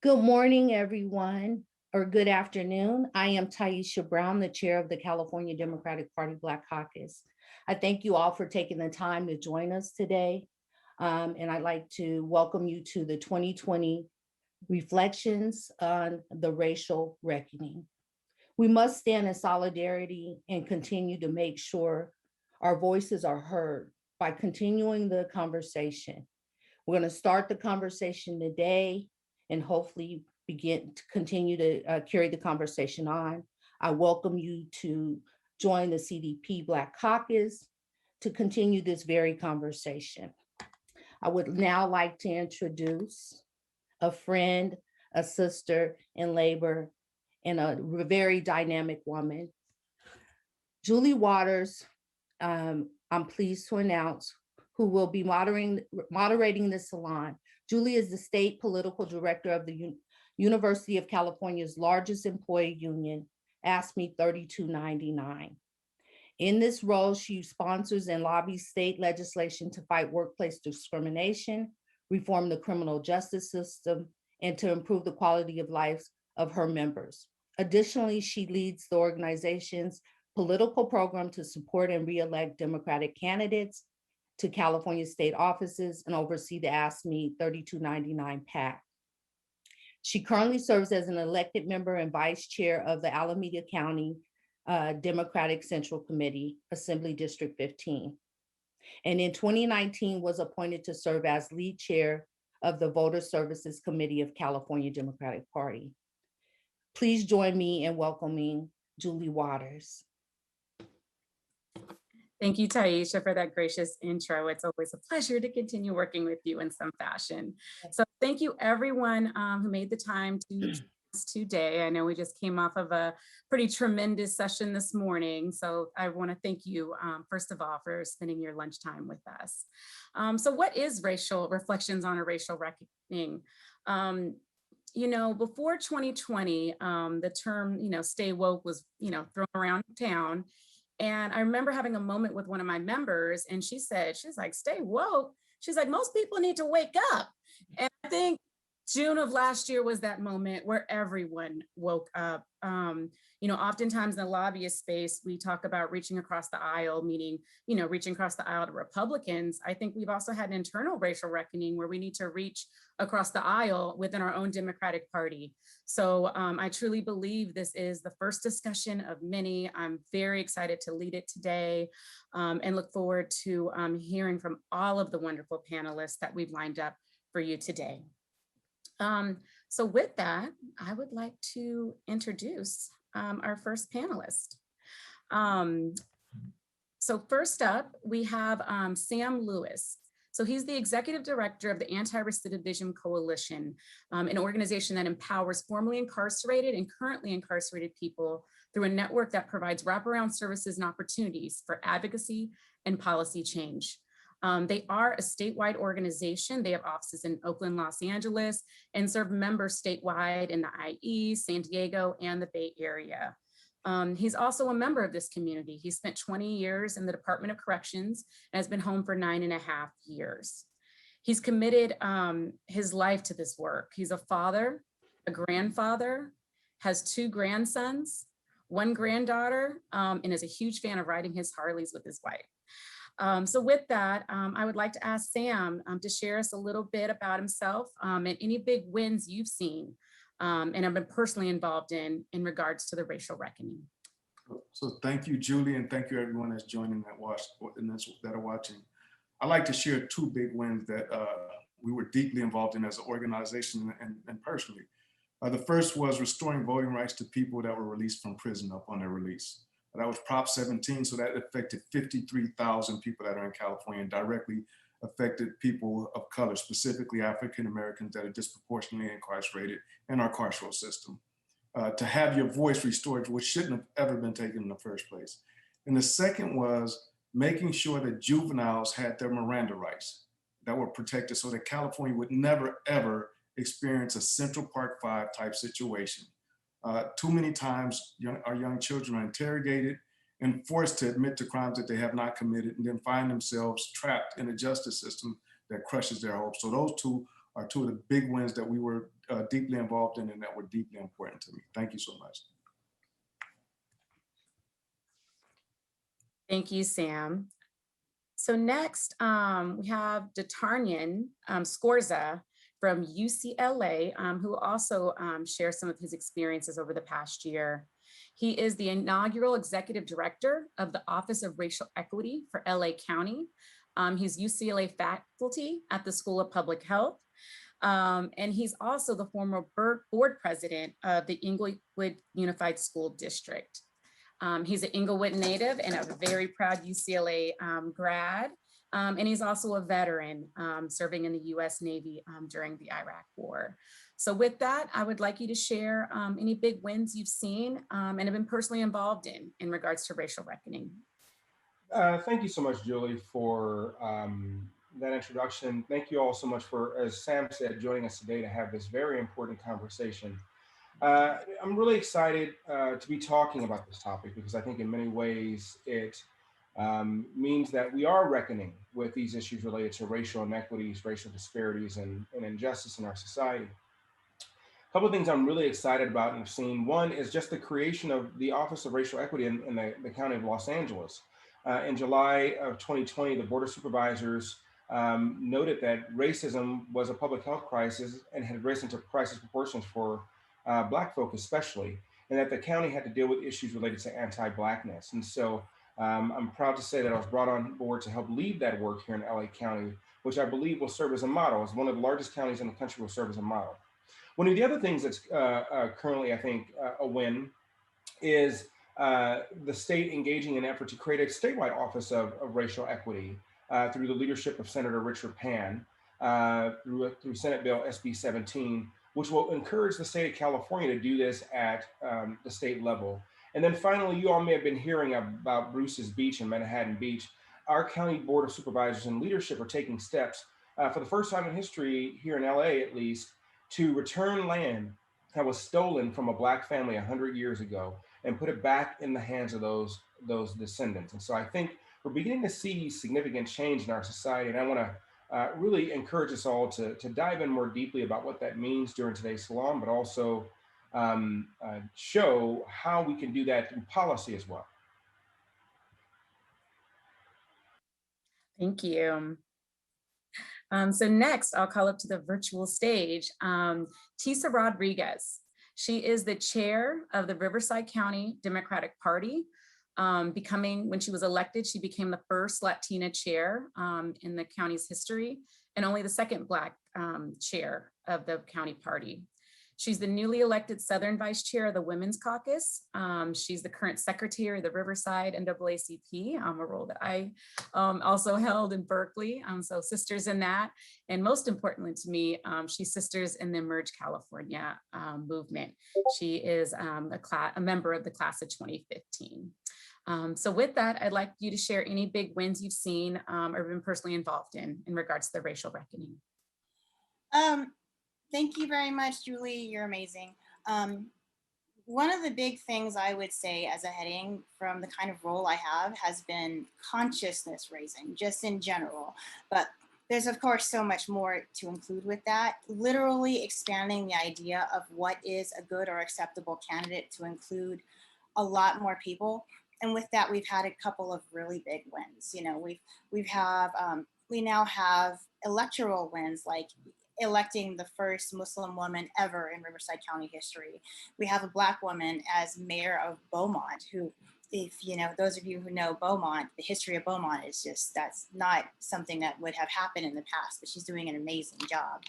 Good morning, everyone, or good afternoon. I am Taisha Brown, the chair of the California Democratic Party Black Caucus. I thank you all for taking the time to join us today. And I'd like to welcome you to the 2020 Reflections on the Racial Reckoning. We must stand in solidarity and continue to make sure our voices are heard by continuing the conversation. We're going to start the conversation today and hopefully begin to continue to carry the conversation on. I welcome you to join the CDP Black Caucus to continue this very conversation. I would now like to introduce a friend, a sister in labor, and a very dynamic woman. Julie Waters, I'm pleased to announce, who will be moderating the salon. Julie is the state political director of the University of California's largest employee union, AFSCME 3299. In this role, she sponsors and lobbies state legislation to fight workplace discrimination, reform the criminal justice system, and to improve the quality of life of her members. Additionally, she leads the organization's political program to support and re-elect Democratic candidates to California state offices and oversee the AFSCME 3299 PAC. She currently serves as an elected member and vice chair of the Alameda County Democratic Central Committee, Assembly District 15. And in 2019 was appointed to serve as lead chair of the Voter Services Committee of California Democratic Party. Please join me in welcoming Julie Waters. Thank you, Taisha, for that gracious intro. It's always a pleasure to continue working with you in some fashion. So thank you, everyone who made the time to join us today. I know we just came off of a pretty tremendous session this morning. So I want to thank you, first of all, for spending your lunchtime with us. So what is racial reflections on a racial reckoning? You know, before 2020, the term, stay woke was, thrown around town. And I remember having a moment with one of my members, and she's like, stay woke. She's like, most people need to wake up. And I think June of last year was that moment where everyone woke up. Oftentimes in the lobbyist space, we talk about reaching across the aisle, meaning, reaching across the aisle to Republicans. I think we've also had an internal racial reckoning where we need to reach across the aisle within our own Democratic Party. So I truly believe this is the first discussion of many. I'm very excited to lead it today and look forward to hearing from all of the wonderful panelists that we've lined up for you today. So with that, I would like to introduce our first panelist. So first up, we have Sam Lewis. So he's the executive director of the Anti-Recidivism Coalition, an organization that empowers formerly incarcerated and currently incarcerated people through a network that provides wraparound services and opportunities for advocacy and policy change. They are a statewide organization. They have offices in Oakland, Los Angeles, and serve members statewide in the IE, San Diego, and the Bay Area. He's also a member of this community. He spent 20 years in the Department of Corrections and has been home for 9.5 years. He's committed his life to this work. He's a father, a grandfather, has 2 grandsons, 1 granddaughter, and is a huge fan of riding his Harleys with his wife. So with that, I would like to ask Sam to share us a little bit about himself and any big wins you've seen and have been personally involved in regards to the racial reckoning. So thank you, Julie, and thank you everyone that's joining that are watching. I'd like to share 2 big wins that we were deeply involved in as an organization and personally. The first was restoring voting rights to people that were released from prison upon their release. That was Prop 17, so that affected 53,000 people that are in California and directly affected people of color, specifically African Americans that are disproportionately incarcerated in our carceral system. To have your voice restored, which shouldn't have ever been taken in the first place. And the second was making sure that juveniles had their Miranda rights that were protected so that California would never, ever experience a Central Park 5 type situation. Too many times our young children are interrogated and forced to admit to crimes that they have not committed and then find themselves trapped in a justice system that crushes their hopes. So those 2 are 2 of the big wins that we were deeply involved in and that were deeply important to me. Thank you so much. Thank you, Sam. So next, we have Detarnian Scorza from UCLA, who also shares some of his experiences over the past year. He is the inaugural executive director of the Office of Racial Equity for LA County. He's UCLA faculty at the School of Public Health. And he's also the former board president of the Inglewood Unified School District. He's an Inglewood native and a very proud UCLA grad. And he's also a veteran serving in the US Navy during the Iraq War. So with that, I would like you to share any big wins you've seen and have been personally involved in regards to racial reckoning. Thank you so much, Julie, for that introduction. Thank you all so much for, as Sam said, joining us today to have this very important conversation. I'm really excited to be talking about this topic because I think in many ways it means that we are reckoning with these issues related to racial inequities, racial disparities, and injustice in our society. A couple of things I'm really excited about and have seen. One is just the creation of the Office of Racial Equity in the County of Los Angeles. In July of 2020, the Board of Supervisors noted that racism was a public health crisis and had risen to crisis proportions for Black folk especially, and that the county had to deal with issues related to anti-Blackness. And so I'm proud to say that I was brought on board to help lead that work here in LA County, which I believe will serve as a model, as one of the largest counties in the country will serve as a model. One of the other things that's currently, I think, a win is the state engaging in an effort to create a statewide office of racial equity through the leadership of Senator Richard Pan, through Senate Bill SB 17, which will encourage the state of California to do this at the state level. And then finally, you all may have been hearing about Bruce's Beach and Manhattan Beach. Our county board of supervisors and leadership are taking steps for the first time in history here in LA, at least, to return land that was stolen from a Black family 100 years ago and put it back in the hands of those descendants. And so I think we're beginning to see significant change in our society. And I want to really encourage us all to dive in more deeply about what that means during today's salon, but also show how we can do that through policy as well. Thank you. So next, I'll call up to the virtual stage, Tisa Rodriguez. She is the chair of the Riverside County Democratic Party. When she was elected, she became the first Latina chair in the county's history and only the second Black chair of the county party. She's the newly elected Southern Vice Chair of the Women's Caucus. She's the current secretary of the Riverside NAACP, a role that I also held in Berkeley. So sisters in that. And most importantly to me, she's sisters in the Emerge California movement. She is a member of the class of 2015. So with that, I'd like you to share any big wins you've seen or been personally involved in regards to the racial reckoning. Thank you very much, Julie. You're amazing. One of the big things I would say as a heading from the kind of role I have has been consciousness raising, just in general. But there's, of course, so much more to include with that. Literally expanding the idea of what is a good or acceptable candidate to include a lot more people. And with that, we've had a couple of really big wins. You know, we now have electoral wins, like electing the first Muslim woman ever in Riverside County history. We have a Black woman as mayor of Beaumont, who, if you know, those of you who know Beaumont, the history of Beaumont is just, that's not something that would have happened in the past, but she's doing an amazing job.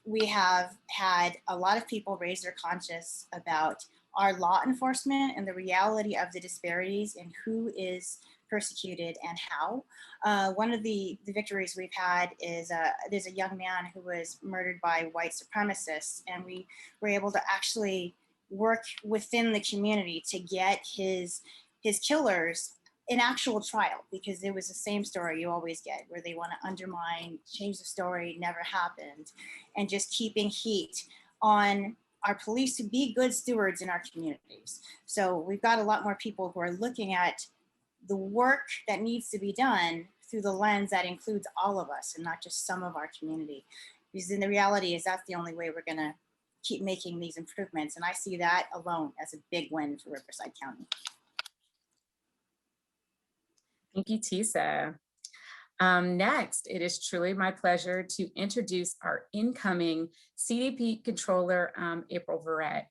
We have had a lot of people raise their conscience about our law enforcement and the reality of the disparities in who is persecuted and how. One of the victories we've had is there's a young man who was murdered by white supremacists, and we were able to actually work within the community to get his killers an actual trial, because it was the same story you always get, where they want to undermine, change the story, never happened, and just keeping heat on our police to be good stewards in our communities. So we've got a lot more people who are looking at the work that needs to be done through the lens that includes all of us and not just some of our community. Because then the reality is that's the only way we're gonna keep making these improvements. And I see that alone as a big win for Riverside County. Thank you, Tisa. Next, it is truly my pleasure to introduce our incoming CDP controller, April Verrett.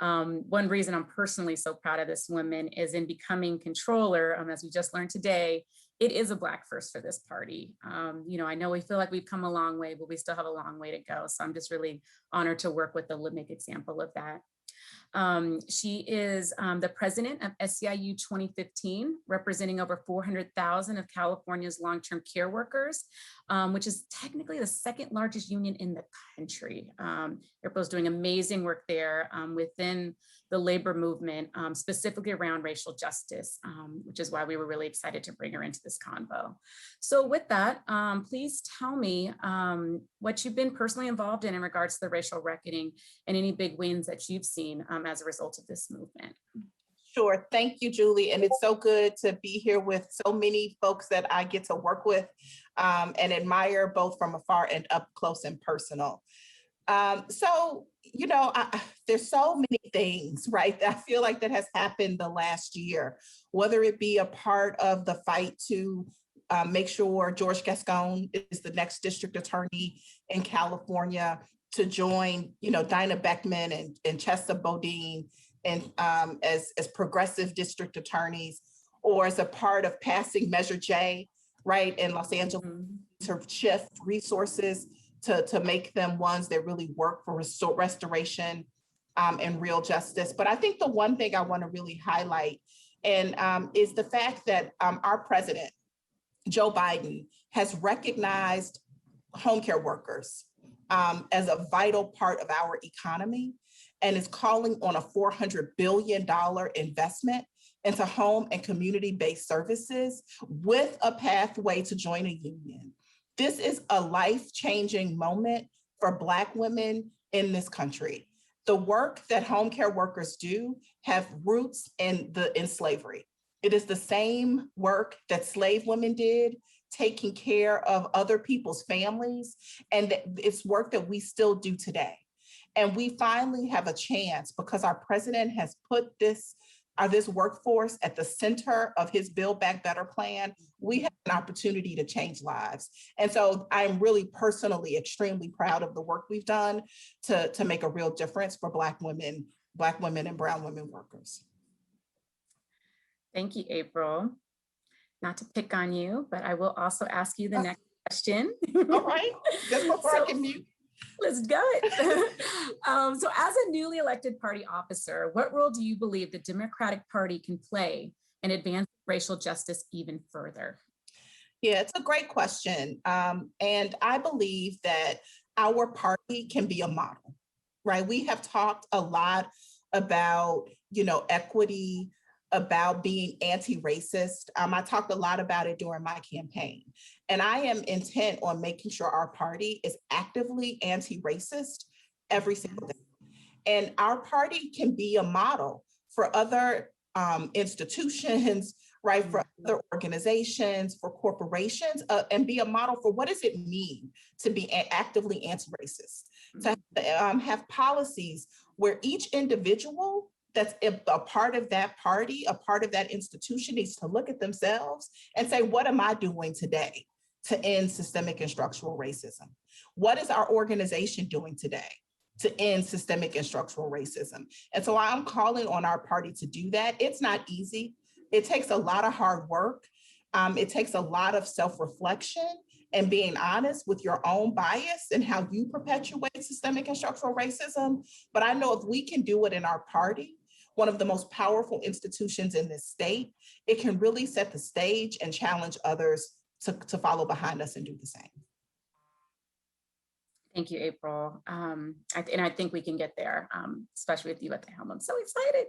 One reason I'm personally so proud of this woman is in becoming controller, as we just learned today, it is a Black first for this party. You know, I know we feel like we've come a long way, but we still have a long way to go. So I'm just really honored to work with the living example of that. She is the president of SEIU 2015, representing over 400,000 of California's long-term care workers, which is technically the second largest union in the country. April's doing amazing work there within the labor movement, specifically around racial justice, which is why we were really excited to bring her into this convo. So with that, please tell me what you've been personally involved in regards to the racial reckoning and any big wins that you've seen as a result of this movement. Sure. Thank you, Julie. And it's so good to be here with so many folks that I get to work with and admire both from afar and up close and personal. So, you know, there's so many things, right, that I feel like that has happened the last year, whether it be a part of the fight to make sure George Gascon is the next district attorney in California, to join, you know, Dinah Beckman and Chesa Bodine and as progressive district attorneys, or as a part of passing Measure J, right, in Los Angeles, to shift resources to make them ones that really work for restoration and real justice. But I think the one thing I want to really highlight is the fact that our president, Joe Biden, has recognized home care workers as a vital part of our economy, and is calling on a $400 billion investment into home and community-based services with a pathway to join a union. This is a life-changing moment for Black women in this country. The work that home care workers do have roots in slavery. It is the same work that slave women did, taking care of other people's families, and it's work that we still do today. And we finally have a chance, because our president has put this workforce at the center of his Build Back Better plan. We have an opportunity to change lives. And so I'm really personally extremely proud of the work we've done to make a real difference for Black women and brown women workers. Thank you, April. Not to pick on you, but I will also ask you the next question. All right, just before I can mute. Let's go. So as a newly elected party officer, what role do you believe the Democratic Party can play in advancing racial justice even further? Yeah, it's a great question. And I believe that our party can be a model, right? We have talked a lot about, you know, equity, about being anti-racist. I talked a lot about it during my campaign. And I am intent on making sure our party is actively anti-racist every single day. And our party can be a model for other institutions, right, for other organizations, for corporations, and be a model for what does it mean to be actively anti-racist, to have policies where each individual that's a part of that party, a part of that institution, needs to look at themselves and say, what am I doing today to end systemic and structural racism? What is our organization doing today to end systemic and structural racism? And so I'm calling on our party to do that. It's not easy. It takes a lot of hard work. It takes a lot of self-reflection and being honest with your own bias and how you perpetuate systemic and structural racism. But I know if we can do it in our party, one of the most powerful institutions in this state, it can really set the stage and challenge others to follow behind us and do the same. Thank you, April. And I think we can get there, especially with you at the helm. I'm so excited.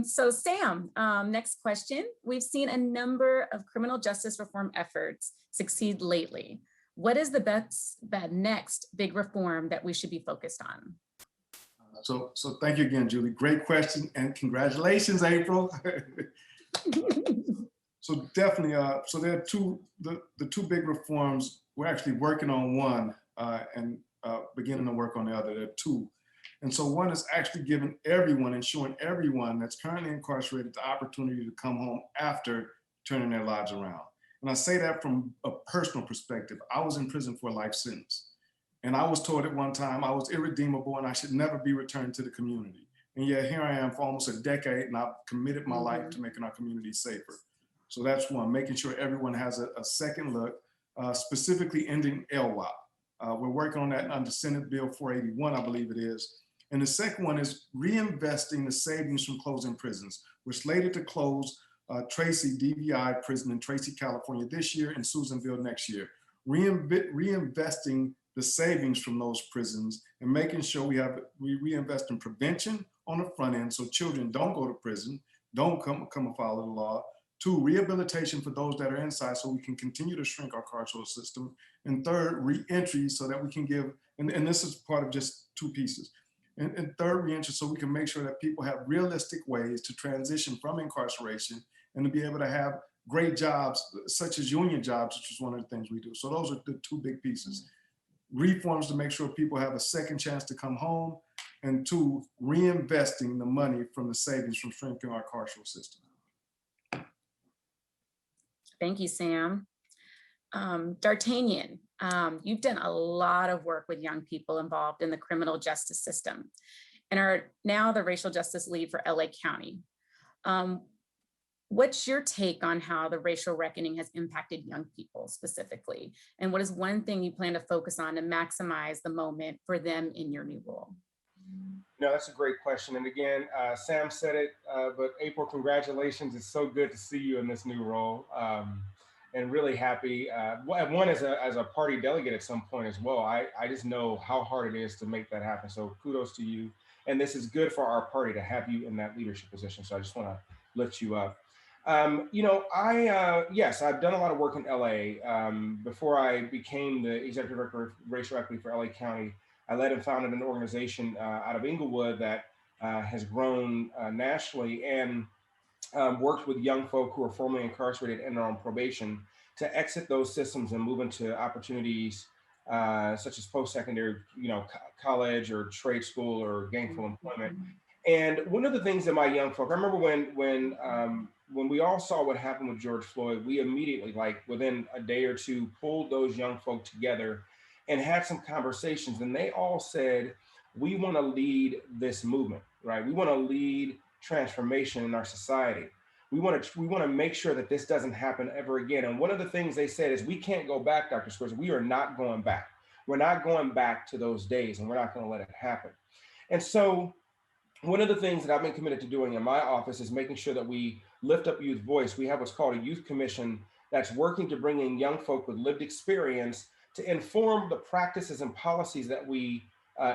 So Sam, next question. We've seen a number of criminal justice reform efforts succeed lately. What is the next big reform that we should be focused on? So thank you again, Julie. Great question, and congratulations, April. So definitely, so there are the two big reforms. We're actually working on one and beginning to work on the other. There are two. And so one is actually giving everyone, ensuring everyone that's currently incarcerated the opportunity to come home after turning their lives around. And I say that from a personal perspective. I was in prison for a life sentence. And I was told at one time I was irredeemable and I should never be returned to the community. And yet here I am for almost a decade and I've committed my life to making our community safer. So that's one, making sure everyone has a second look, specifically ending LWOP. We're working on that under Senate Bill 481, I believe it is. And the second one is reinvesting the savings from closing prisons. We're slated to close Tracy DVI prison in Tracy, California this year and Susanville next year. Reinvesting the savings from those prisons and making sure we reinvest in prevention on the front end so children don't go to prison, don't come afoul of the law. 2, rehabilitation for those that are inside so we can continue to shrink our carceral system. And 3rd, re-entry so that we can give, and this is part of just 2 pieces. And 3rd, re-entry so we can make sure that people have realistic ways to transition from incarceration and to be able to have great jobs, such as union jobs, which is one of the things we do. So those are the 2 big pieces. Reforms to make sure people have a second chance to come home, and 2, reinvesting the money from the savings from shrinking our carceral system. Thank you, Sam. D'Artagnan, you've done a lot of work with young people involved in the criminal justice system and are now the racial justice lead for LA County. What's your take on how the racial reckoning has impacted young people specifically? And what is one thing you plan to focus on to maximize the moment for them in your new role? No, that's a great question. And again, Sam said it, but April, congratulations. It's so good to see you in this new role. And really happy. One, as a party delegate at some point as well, I just know how hard it is to make that happen. So kudos to you. And this is good for our party to have you in that leadership position. So I just want to lift you up. Yes, I've done a lot of work in LA. Before I became the executive director of racial equity for LA County, I led and founded an organization out of Inglewood that has grown nationally and worked with young folk who are formerly incarcerated and are on probation to exit those systems and move into opportunities such as post-secondary, college or trade school or gainful employment. And one of the things that my young folk, I remember when we all saw what happened with George Floyd, we immediately, like within a day or 2, pulled those young folk together and had some conversations. And they all said, we want to lead this movement, right? We want to lead transformation in our society. We want to make sure that this doesn't happen ever again. And one of the things they said is, we can't go back, Dr. Scorza. We are not going back. We're not going back to those days, and we're not going to let it happen. And so one of the things that I've been committed to doing in my office is making sure that we lift up youth voice. We have what's called a youth commission that's working to bring in young folk with lived experience to inform the practices and policies that we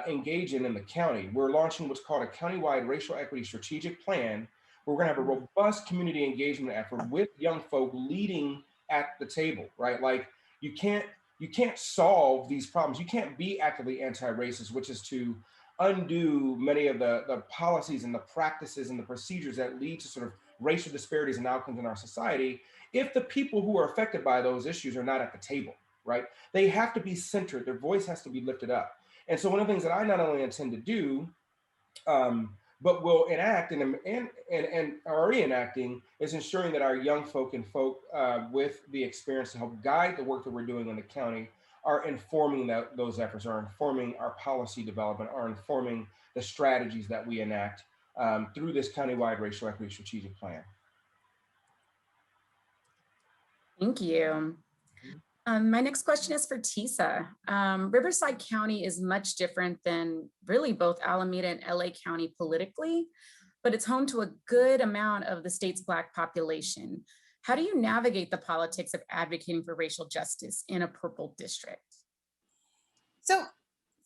engage in the county. We're launching what's called a countywide racial equity strategic plan. We're going to have a robust community engagement effort with young folk leading at the table, right? Like you can't solve these problems. You can't be actively anti-racist, which is to undo many of the policies and the practices and the procedures that lead to sort of racial disparities and outcomes in our society, if the people who are affected by those issues are not at the table, right? They have to be centered. Their voice has to be lifted up. And so one of the things that I not only intend to do, but will enact and are already enacting, is ensuring that our young folk and folk with the experience to help guide the work that we're doing in the county are informing those efforts, are informing our policy development, are informing the strategies that we enact through this countywide racial equity strategic plan. Thank you. My next question is for Tisa. Riverside County is much different than really both Alameda and LA County politically, but it's home to a good amount of the state's Black population. How do you navigate the politics of advocating for racial justice in a purple district? So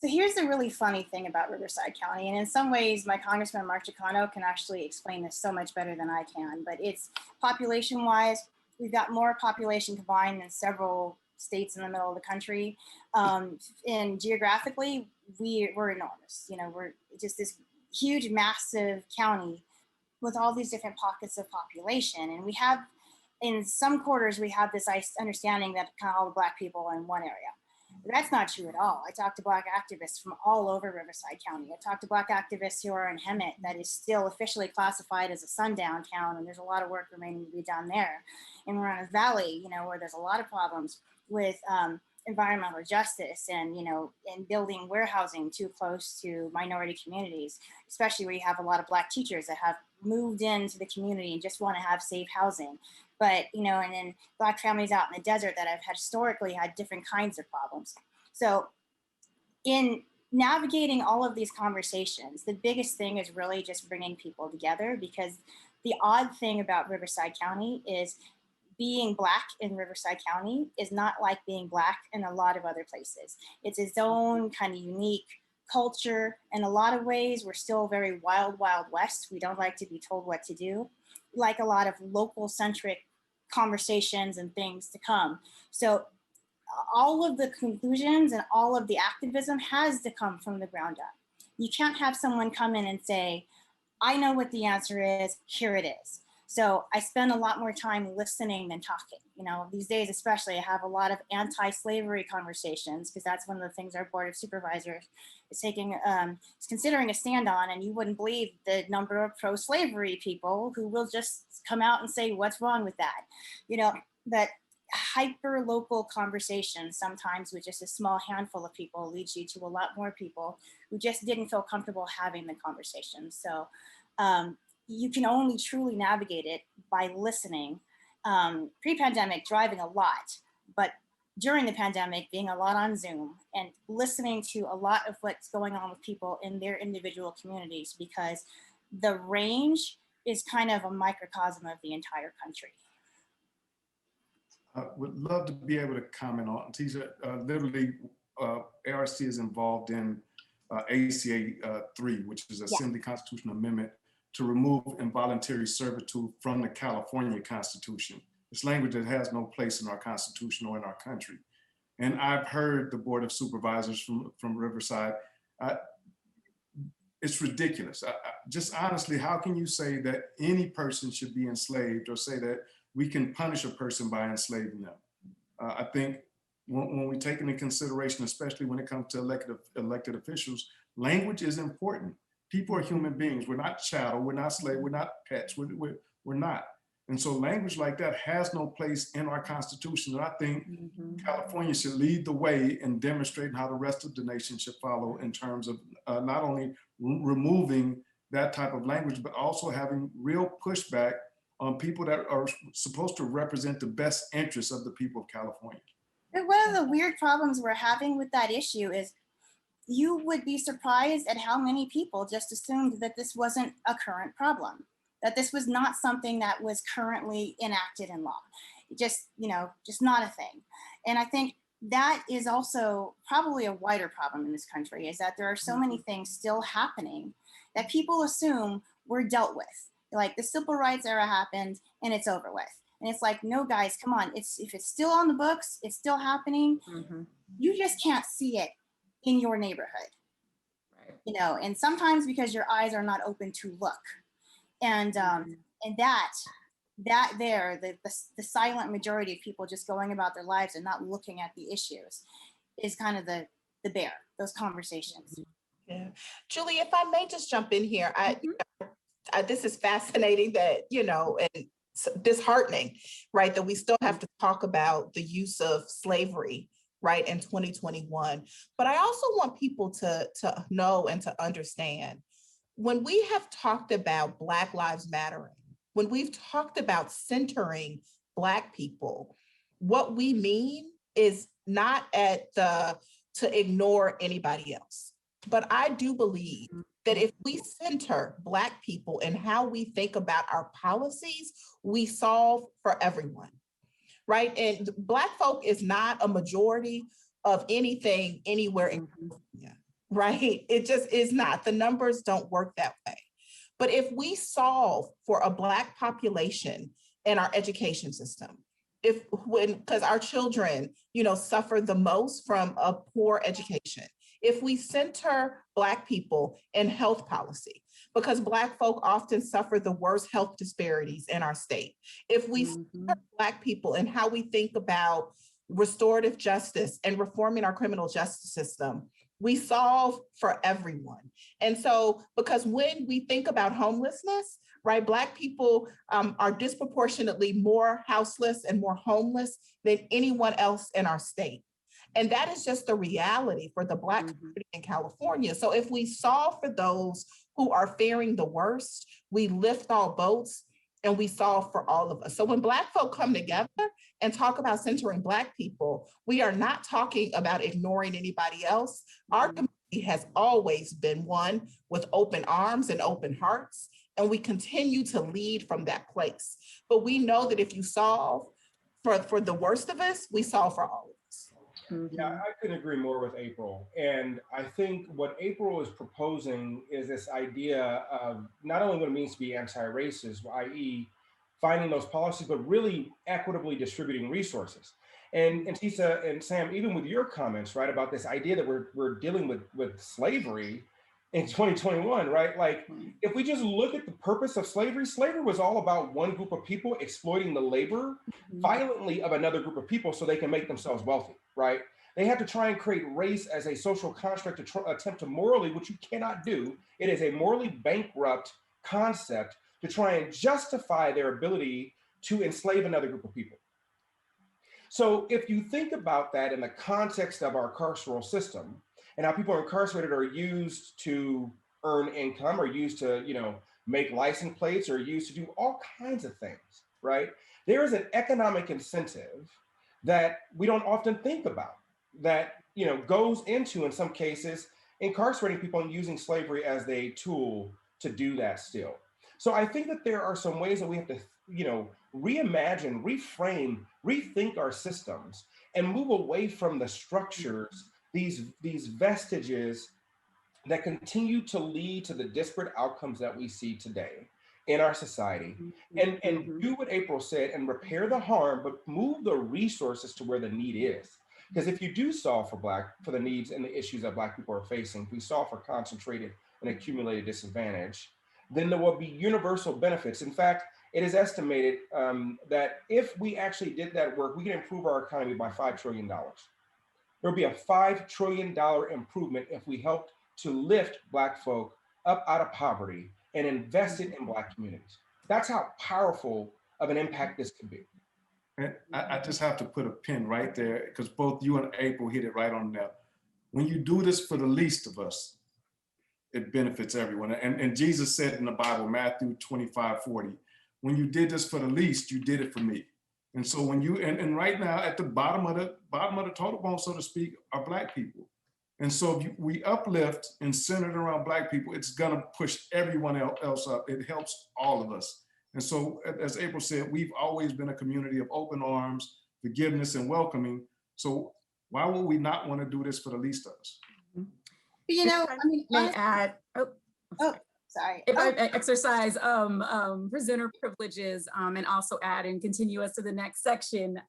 here's the really funny thing about Riverside County. And in some ways, my Congressman Mark Chicano can actually explain this so much better than I can, but it's population-wise, we've got more population combined than several states in the middle of the country. And geographically, we're enormous. We're just this huge, massive county with all these different pockets of population. And we have, in some quarters, we have this understanding that kind of all the Black people are in one area. That's not true at all. I talked to Black activists from all over Riverside County. I talked to Black activists who are in Hemet, that is still officially classified as a sundown town, and there's a lot of work remaining to be done there. In Marana Valley, you know, where there's a lot of problems with environmental justice and, you know, and building warehousing too close to minority communities, especially where you have a lot of Black teachers that have moved into the community and just want to have safe housing. But, you know, and then Black families out in the desert that have historically had different kinds of problems. So in navigating all of these conversations, the biggest thing is really just bringing people together, because the odd thing about Riverside County is being Black in Riverside County is not like being Black in a lot of other places. It's its own kind of unique culture. In a lot of ways, we're still very wild, wild west. We don't like to be told what to do, like a lot of local centric conversations and things to come. So all of the conclusions and all of the activism has to come from the ground up. You can't have someone come in and say, I know what the answer is, here it is. So I spend a lot more time listening than talking. You know, these days especially, I have a lot of anti-slavery conversations, because that's one of the things our Board of Supervisors is taking, is considering a stand on, and you wouldn't believe the number of pro-slavery people who will just come out and say, what's wrong with that? You know, that hyper local conversations sometimes with just a small handful of people leads you to a lot more people who just didn't feel comfortable having the conversation. So you can only truly navigate it by listening. Pre-pandemic, driving a lot, but during the pandemic, being a lot on Zoom and listening to a lot of what's going on with people in their individual communities, because the range is kind of a microcosm of the entire country. I would love to be able to comment on, Tisa, literally ARC is involved in ACA 3, which is Assembly Constitutional Amendment to remove involuntary servitude from the California Constitution. It's language that has no place in our Constitution or in our country. And I've heard the Board of Supervisors from Riverside, it's ridiculous. Just honestly, how can you say that any person should be enslaved, or say that we can punish a person by enslaving them? I think when we take into consideration, especially when it comes to elected officials, language is important. People are human beings. We're not chattel, we're not slave, we're not pets, we're not. And so language like that has no place in our Constitution. And I think California should lead the way in demonstrating how the rest of the nation should follow, in terms of not only removing that type of language, but also having real pushback on people that are supposed to represent the best interests of the people of California. And one of the weird problems we're having with that issue is you would be surprised at how many people just assumed that this wasn't a current problem, that this was not something that was currently enacted in law. Just, you know, just not a thing. And I think that is also probably a wider problem in this country, is that there are so many things still happening that people assume were dealt with. Like the civil rights era happened and it's over with. And it's like, no, guys, come on. If it's still on the books, it's still happening. You just can't see it in your neighborhood, you know, and sometimes because your eyes are not open to look. And that the silent majority of people just going about their lives and not looking at the issues is kind of the bear, those conversations. Yeah. Julie, if I may just jump in here, this is fascinating that, you know, and disheartening, right, that we still have to talk about the use of slavery, right, in 2021. But I also want people to know and to understand, when we have talked about Black Lives Mattering, when we've talked about centering Black people, what we mean is not to ignore anybody else. But I do believe that if we center Black people and how we think about our policies, we solve for everyone, right? And Black folk is not a majority of anything anywhere in California, right? It just is not. The numbers don't work that way. But if we solve for a Black population in our education system, because our children, you know, suffer the most from a poor education. If we center Black people in health policy, because Black folk often suffer the worst health disparities in our state. If we center Black people in how we think about restorative justice, and reforming our criminal justice system, we solve for everyone. And so, because when we think about homelessness, right, Black people are disproportionately more houseless and more homeless than anyone else in our state. And that is just the reality for the Black community in California. So if we solve for those who are faring the worst, we lift all boats and we solve for all of us. So when Black folk come together and talk about centering Black people, we are not talking about ignoring anybody else. Our community has always been one with open arms and open hearts, and we continue to lead from that place. But we know that if you solve for the worst of us, we solve for all of us. Yeah, I couldn't agree more with April. And I think what April is proposing is this idea of not only what it means to be anti-racist, i.e. finding those policies, but really equitably distributing resources. And Tisa and Sam, even with your comments, right, about this idea that we're dealing with slavery in 2021, right? Like, if we just look at the purpose of slavery, slavery was all about one group of people exploiting the labor violently of another group of people so they can make themselves wealthy, right? They had to try and create race as a social construct to attempt to morally, which you cannot do. It is a morally bankrupt concept to try and justify their ability to enslave another group of people. So if you think about that in the context of our carceral system, and how people incarcerated are used to earn income, or used to, make license plates, or used to do all kinds of things, right? There is an economic incentive that we don't often think about that, goes into, in some cases, incarcerating people and using slavery as a tool to do that still. So I think that there are some ways that we have to, reimagine, reframe, rethink our systems and move away from the structures, these vestiges that continue to lead to the disparate outcomes that we see today in our society, and do what April said and repair the harm, but move the resources to where the need is. Because if you do solve for the needs and the issues that Black people are facing, if we solve for concentrated and accumulated disadvantage, then there will be universal benefits. In fact, it is estimated that if we actually did that work, we can improve our economy by $5 trillion. There'll be a $5 trillion improvement if we helped to lift Black folk up out of poverty and invest it in Black communities. That's how powerful of an impact this could be. And I just have to put a pin right there, because both you and April hit it right on there. When you do this for the least of us, it benefits everyone. And Jesus said in the Bible, Matthew 25:40, when you did this for the least, you did it for me. And so when you, and right now at the bottom of the totem pole, so to speak, are Black people. And so if we uplift and center it around Black people, it's gonna push everyone else up. It helps all of us. And so, as April said, we've always been a community of open arms, forgiveness, and welcoming. So why would we not want to do this for the least of us? May add, sorry. If I exercise presenter privileges and also add and continue us to the next section,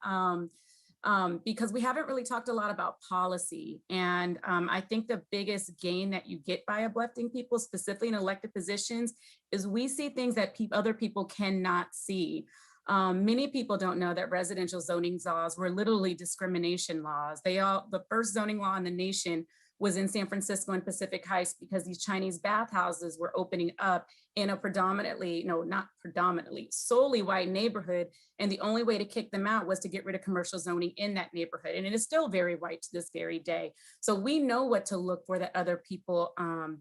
because we haven't really talked a lot about policy. And I think the biggest gain that you get by uplifting people, specifically in elected positions, is we see things that other people cannot see. Many people don't know that residential zoning laws were literally discrimination laws. The first zoning law in the nation was in San Francisco and Pacific Heights, because these Chinese bathhouses were opening up in a solely white neighborhood. And the only way to kick them out was to get rid of commercial zoning in that neighborhood. And it is still very white to this very day. So we know what to look for that other people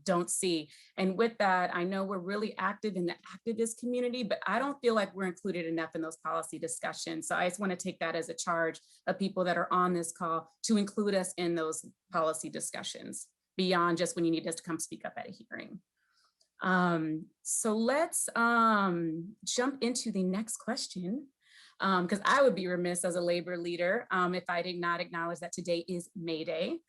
don't see. And with that, I know we're really active in the activist community, but I don't feel like we're included enough in those policy discussions. So I just want to take that as a charge of people that are on this call to include us in those policy discussions beyond just when you need us to come speak up at a hearing. So let's jump into the next question, because I would be remiss as a labor leader if I did not acknowledge that today is May Day.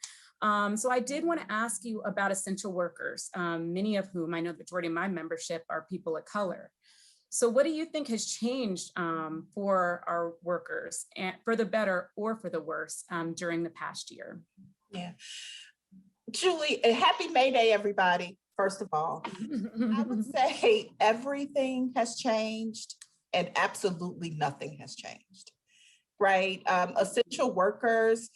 So I did want to ask you about essential workers, many of whom I know the majority of my membership are people of color. So what do you think has changed for our workers, and for the better or for the worse, during the past year? Yeah. Julie, happy May Day, everybody. First of all, I would say everything has changed and absolutely nothing has changed. right? Essential workers,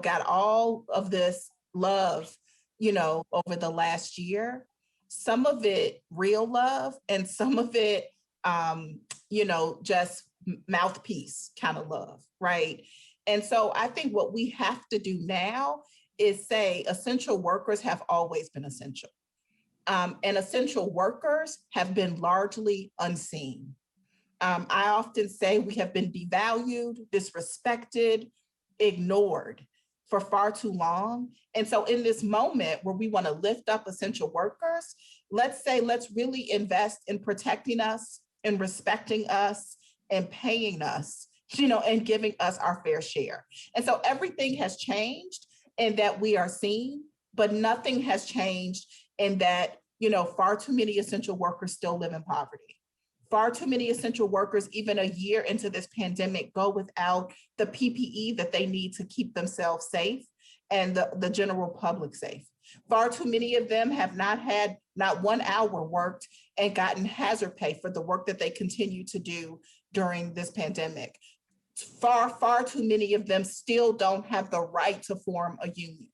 got all of this love, over the last year. Some of it real love, and some of it, just mouthpiece kind of love, right? And so I think what we have to do now is say essential workers have always been essential. And essential workers have been largely unseen. I often say we have been devalued, disrespected, ignored for far too long. And so in this moment where we want to lift up essential workers, let's really invest in protecting us and respecting us and paying us, and giving us our fair share. And so everything has changed in that we are seen, but nothing has changed in that, far too many essential workers still live in poverty. Far too many essential workers, even a year into this pandemic, go without the PPE that they need to keep themselves safe and the general public safe. Far too many of them have not had not 1 hour worked and gotten hazard pay for the work that they continue to do during this pandemic. Far too many of them still don't have the right to form a union.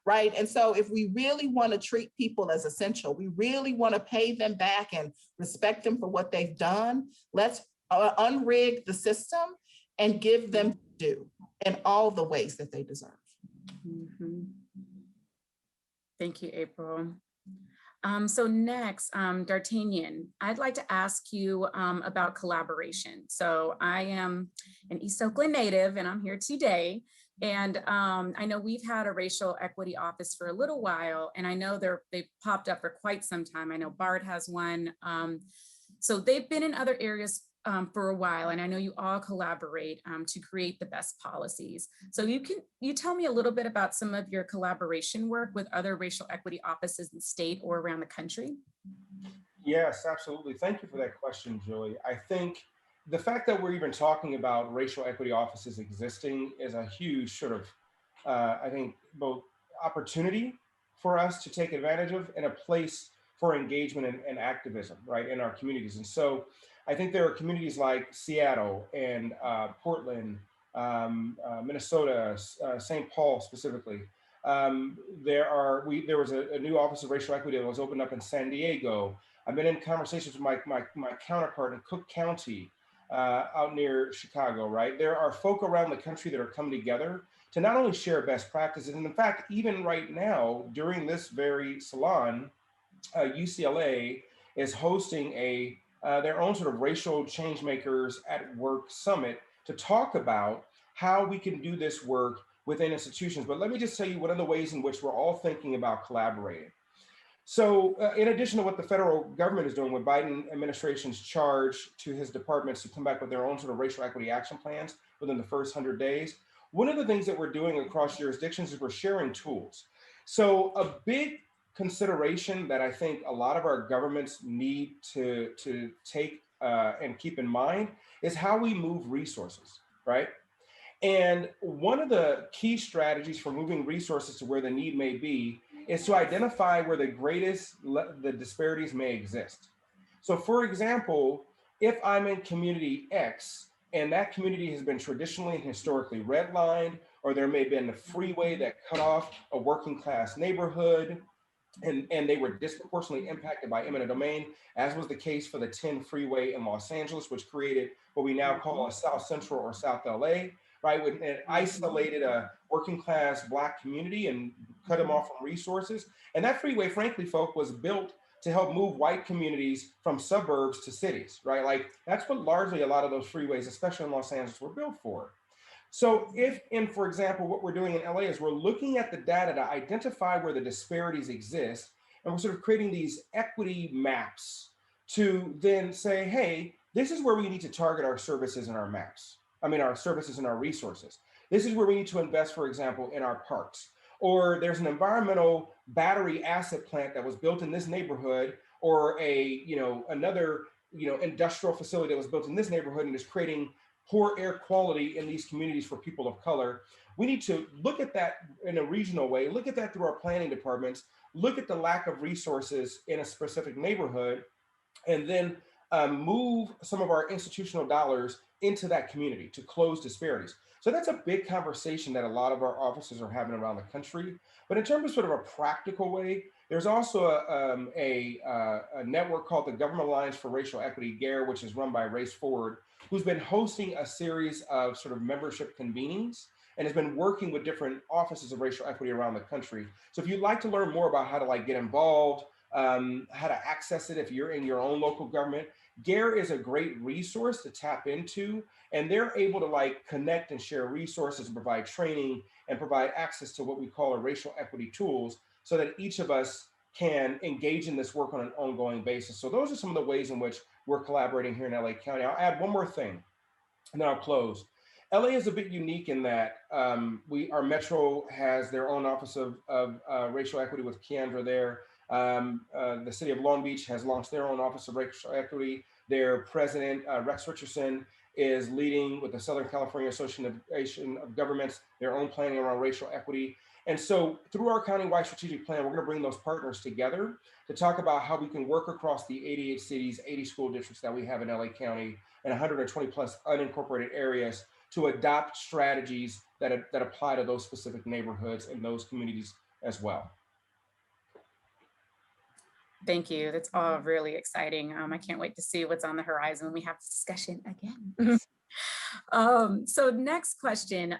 Right. And so if we really want to treat people as essential, we really want to pay them back and respect them for what they've done, let's unrig the system and give them due in all the ways that they deserve. Mm-hmm. Thank you, April. So next, D'Artagnan, I'd like to ask you about collaboration. So I am an East Oakland native and I'm here today. And I know we've had a racial equity office for a little while, and I know they've popped up for quite some time. I know BARD has one. So they've been in other areas for a while, and I know you all collaborate to create the best policies. So you tell me a little bit about some of your collaboration work with other racial equity offices in the state or around the country? Yes, absolutely. Thank you for that question, Julie. I think the fact that we're even talking about racial equity offices existing is a huge sort of, I think, both opportunity for us to take advantage of and a place for engagement and activism, right, in our communities. And so I think there are communities like Seattle and Portland, Minnesota, St. Paul specifically. There was a new Office of Racial Equity that was opened up in San Diego. I've been in conversations with my counterpart in Cook County, out near Chicago, right? There are folk around the country that are coming together to not only share best practices, and in fact, even right now, during this very salon, UCLA is hosting their own sort of racial change makers at work summit to talk about how we can do this work within institutions. But let me just tell you one of the ways in which we're all thinking about collaborating. So in addition to what the federal government is doing with Biden administration's charge to his departments to come back with their own sort of racial equity action plans within the first 100 days, one of the things that we're doing across jurisdictions is we're sharing tools. So a big consideration that I think a lot of our governments need to take and keep in mind is how we move resources, right? And one of the key strategies for moving resources to where the need may be is to identify where the disparities may exist. So for example, if I'm in community X and that community has been traditionally and historically redlined, or there may have been a freeway that cut off a working class neighborhood, and they were disproportionately impacted by eminent domain, as was the case for the 10 freeway in Los Angeles, which created what we now call a South Central or South LA, right? It isolated a working class Black community and cut them off from resources. And that freeway, frankly, folk, was built to help move white communities from suburbs to cities, right? Like that's what largely a lot of those freeways, especially in Los Angeles, were built for. So for example, what we're doing in LA is we're looking at the data to identify where the disparities exist, and we're sort of creating these equity maps to then say, hey, this is where we need to target our services and our maps. Our services and our resources. This is where we need to invest, for example, in our parks. Or there's an environmental battery asset plant that was built in this neighborhood, or another industrial facility that was built in this neighborhood and is creating poor air quality in these communities for people of color. We need to look at that in a regional way, look at that through our planning departments, look at the lack of resources in a specific neighborhood, and then move some of our institutional dollars into that community to close disparities. So that's a big conversation that a lot of our officers are having around the country. But in terms of sort of a practical way, there's also a network called the Government Alliance for Racial Equity, GARE, which is run by Race Forward, who's been hosting a series of sort of membership convenings and has been working with different offices of racial equity around the country. So if you'd like to learn more about how to like get involved, how to access it if you're in your own local government, GARE is a great resource to tap into, and they're able to like connect and share resources and provide training and provide access to what we call a racial equity tools so that each of us can engage in this work on an ongoing basis. So those are some of the ways in which we're collaborating here in LA County. I'll add one more thing and then I'll close. LA is a bit unique in that our Metro has their own office of racial equity with Keandra there. The city of Long Beach has launched their own office of racial equity. Their president, Rex Richardson, is leading with the Southern California Association of Governments, their own planning around racial equity. And so through our countywide strategic plan, we're gonna bring those partners together to talk about how we can work across the 88 cities, 80 school districts that we have in LA County and 120 plus unincorporated areas to adopt strategies that apply to those specific neighborhoods and those communities as well. Thank you. That's all really exciting. I can't wait to see what's on the horizon when we have this discussion again. So next question,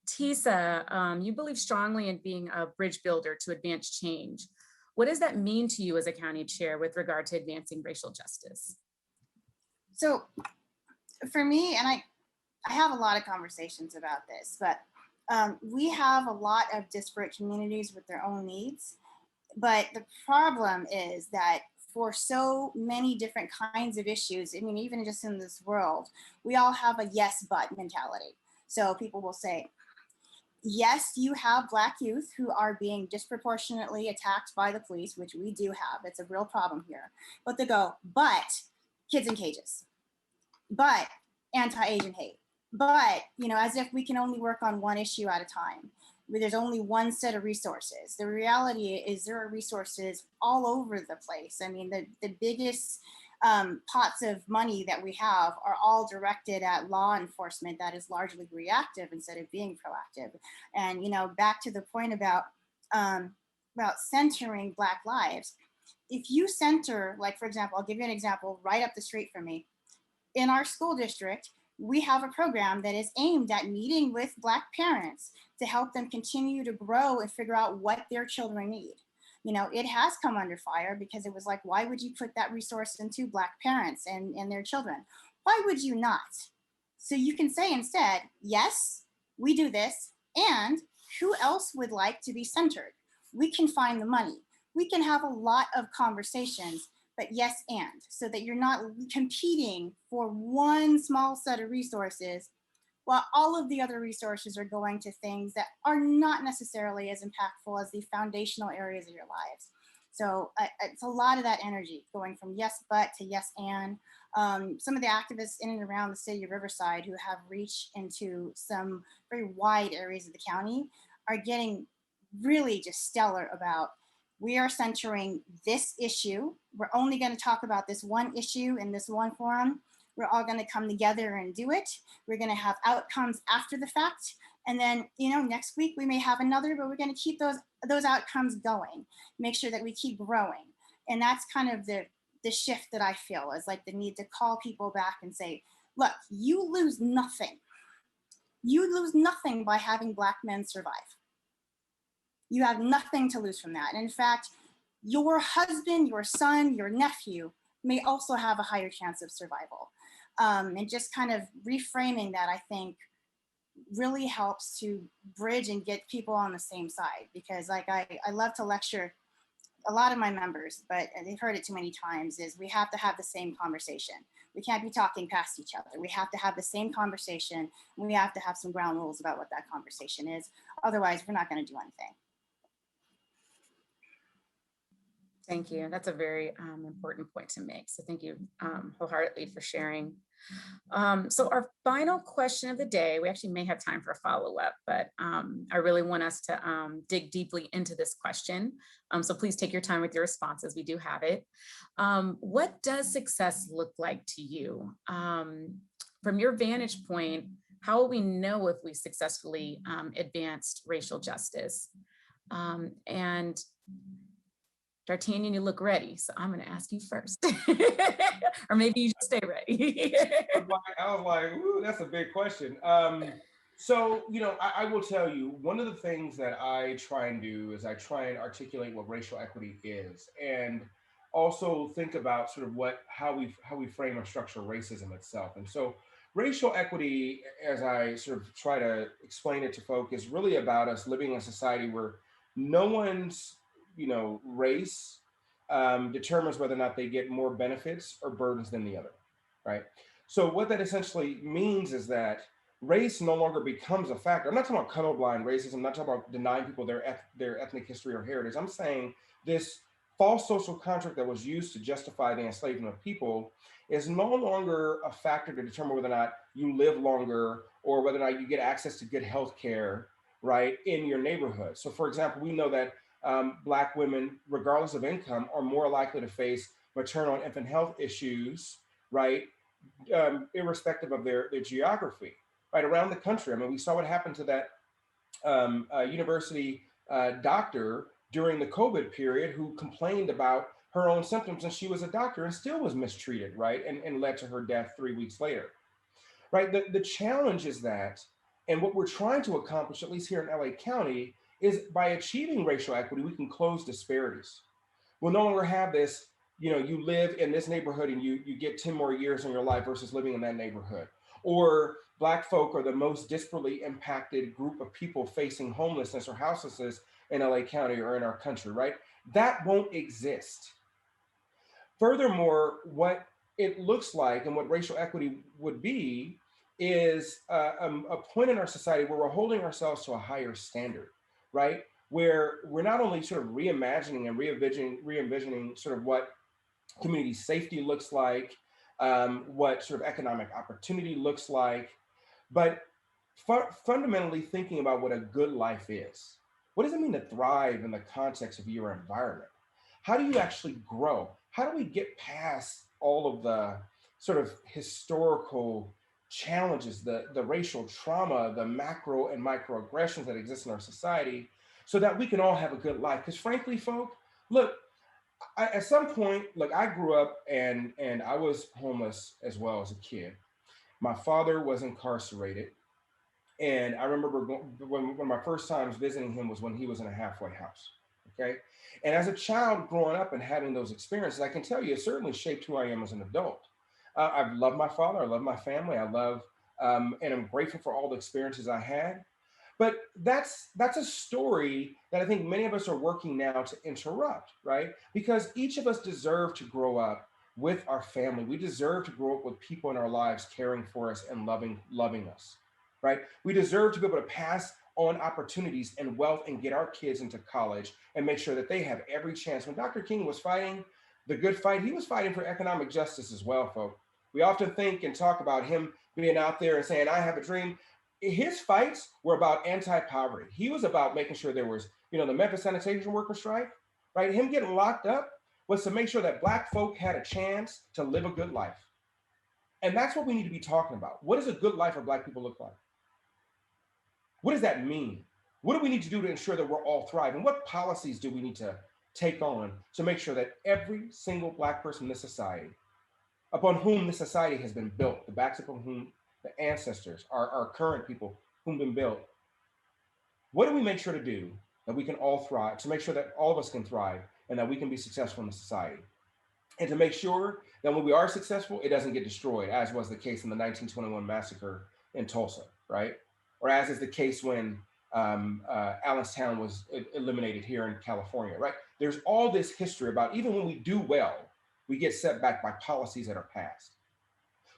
Tisa, you believe strongly in being a bridge builder to advance change. What does that mean to you as a county chair with regard to advancing racial justice? So for me, and I have a lot of conversations about this, but we have a lot of disparate communities with their own needs. But the problem is that for so many different kinds of issues, I mean, even just in this world, we all have a yes, but mentality. So people will say, yes, you have Black youth who are being disproportionately attacked by the police, which we do have. It's a real problem here. But they go, but kids in cages, but anti-Asian hate, but, you know, as if we can only work on one issue at a time, where there's only one set of resources. The reality is there are resources all over the place. I mean, the biggest pots of money that we have are all directed at law enforcement that is largely reactive instead of being proactive. And, you know, back to the point about centering Black lives, if you center, like, for example, I'll give you an example right up the street from me. In our school district, we have a program that is aimed at meeting with Black parents to help them continue to grow and figure out what their children need. You know, it has come under fire because it was like, why would you put that resource into Black parents and their children? Why would you not? So you can say instead, yes, we do this, and who else would like to be centered? We can find the money. We can have a lot of conversations, but yes, and, so that you're not competing for one small set of resources while all of the other resources are going to things that are not necessarily as impactful as the foundational areas of your lives. So it's a lot of that energy going from yes, but to yes, and. Some of the activists in and around the city of Riverside who have reached into some very wide areas of the county are getting really just stellar about, we are centering this issue. We're only going to talk about this one issue in this one forum. We're all going to come together and do it. We're going to have outcomes after the fact. And then, you know, next week we may have another, but we're going to keep those outcomes going, make sure that we keep growing. And that's kind of the shift that I feel is like the need to call people back and say, look, you lose nothing. You lose nothing by having Black men survive. You have nothing to lose from that. And in fact, your husband, your son, your nephew may also have a higher chance of survival. And just kind of reframing that, I think, really helps to bridge and get people on the same side. Because like I love to lecture a lot of my members, but they've heard it too many times, is we have to have the same conversation. We can't be talking past each other. We have to have the same conversation. And we have to have some ground rules about what that conversation is. Otherwise, we're not going to do anything. Thank you. That's a very important point to make. So thank you wholeheartedly for sharing. So our final question of the day, we actually may have time for a follow-up, but I really want us to dig deeply into this question. So please take your time with your responses. We do have it. What does success look like to you? from your vantage point, how will we know if we successfully advanced racial justice? And D'Artagnan, you look ready, so I'm going to ask you first. Or maybe you just stay ready. I was like, ooh, that's a big question. So, I will tell you, one of the things that I try and do is I try and articulate what racial equity is, and also think about sort of how we frame or structure racism itself. And so racial equity, as I sort of try to explain it to folk, is really about us living in a society where no one's, race determines whether or not they get more benefits or burdens than the other, right? So what that essentially means is that race no longer becomes a factor. I'm not talking about colorblind racism. I'm not talking about denying people their ethnic history or heritage. I'm saying this false social contract that was used to justify the enslavement of people is no longer a factor to determine whether or not you live longer or whether or not you get access to good health care, right, in your neighborhood. So for example, we know that Black women, regardless of income, are more likely to face maternal and infant health issues, right, irrespective of their geography, right, around the country. I mean, we saw what happened to that university doctor during the COVID period who complained about her own symptoms, and she was a doctor and still was mistreated, right, and led to her death 3 weeks later, right? The challenge is that, and what we're trying to accomplish, at least here in LA County, is by achieving racial equity, we can close disparities. We'll no longer have this, you live in this neighborhood and you get 10 more years in your life versus living in that neighborhood. Or Black folk are the most disparately impacted group of people facing homelessness or houselessness in LA County or in our country, right? That won't exist. Furthermore, what it looks like and what racial equity would be is a point in our society where we're holding ourselves to a higher standard, right? Where we're not only sort of reimagining and re-envisioning sort of what community safety looks like, what sort of economic opportunity looks like, but fundamentally thinking about what a good life is. What does it mean to thrive in the context of your environment? How do you actually grow? How do we get past all of the sort of historical challenges, the racial trauma, the macro and microaggressions that exist in our society, so that we can all have a good life? Because frankly, folk, look, at some point, look, I grew up and I was homeless as well as a kid. My father was incarcerated. And I remember one of my first times visiting him was when he was in a halfway house. Okay. And as a child growing up and having those experiences, I can tell you, it certainly shaped who I am as an adult. I've loved my father. I love my family. I love, and I'm grateful for all the experiences I had. But that's a story that I think many of us are working now to interrupt, right? Because each of us deserve to grow up with our family. We deserve to grow up with people in our lives caring for us and loving us, right? We deserve to be able to pass on opportunities and wealth and get our kids into college and make sure that they have every chance. When Dr. King was fighting the good fight, he was fighting for economic justice as well, folks. We often think and talk about him being out there and saying, I have a dream. His fights were about anti-poverty. He was about making sure there was, the Memphis sanitation worker strike, right? Him getting locked up was to make sure that Black folk had a chance to live a good life. And that's what we need to be talking about. What does a good life for Black people look like? What does that mean? What do we need to do to ensure that we're all thriving? What policies do we need to take on to make sure that every single Black person in this society, upon whom this society has been built, the backs upon whom the ancestors, our current people who've been built, what do we make sure to do that we can all thrive, to make sure that all of us can thrive and that we can be successful in the society? And to make sure that when we are successful, it doesn't get destroyed, as was the case in the 1921 massacre in Tulsa, right? Or as is the case when Allenstown was eliminated here in California, right? There's all this history about even when we do well, we get set back by policies that are passed.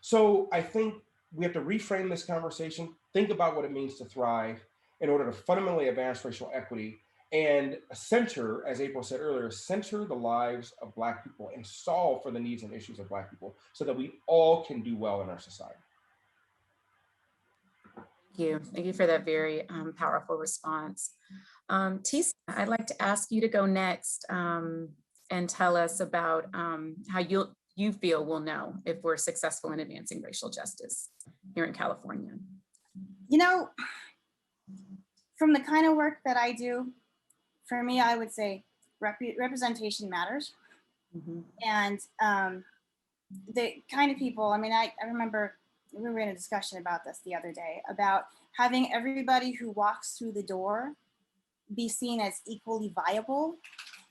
So I think we have to reframe this conversation, think about what it means to thrive in order to fundamentally advance racial equity and center, as April said earlier, center the lives of Black people and solve for the needs and issues of Black people so that we all can do well in our society. Thank you for that very powerful response. Tisa, I'd like to ask you to go next and tell us about how you feel we'll know if we're successful in advancing racial justice here in California? You know, from the kind of work that I do, for me, I would say representation matters. Mhm. And the kind of people, I mean, I remember we were in a discussion about this the other day about having everybody who walks through the door be seen as equally viable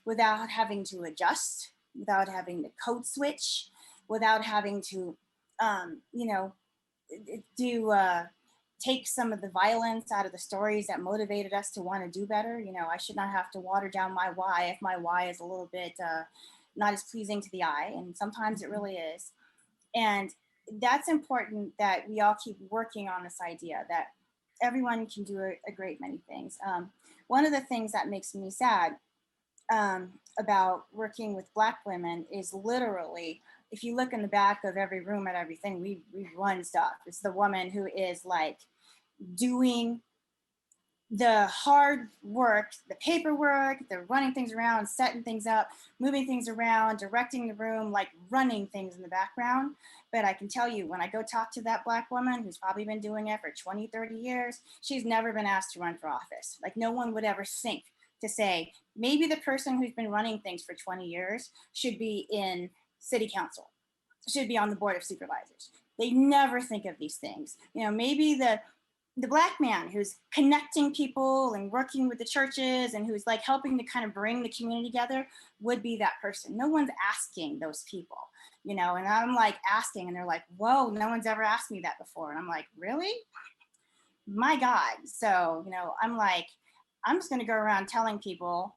without having to adjust, without having to code switch, without having to, you know, take some of the violence out of the stories that motivated us to want to do better. You know, I should not have to water down my why if my why is a little bit not as pleasing to the eye, and sometimes it really is. And that's important that we all keep working on this idea that everyone can do a great many things. One of the things that makes me sad about working with Black women is literally, if you look in the back of every room at everything, we run stuff. It's the woman who is like doing the hard work, the paperwork, the running things around, setting things up, moving things around, directing the room, like running things in the background. But I can tell you, when I go talk to that Black woman who's probably been doing it for 20, 30 years, she's never been asked to run for office. Like, no one would ever think to say, maybe the person who's been running things for 20 years should be in city council, should be on the board of supervisors. They never think of these things. You know, maybe the Black man who's connecting people and working with the churches and who's like helping to kind of bring the community together would be that person. No one's asking those people, you know, and I'm like asking and they're like, whoa, no one's ever asked me that before. And I'm like, really? My God. So, you know, I'm like, I'm just going to go around telling people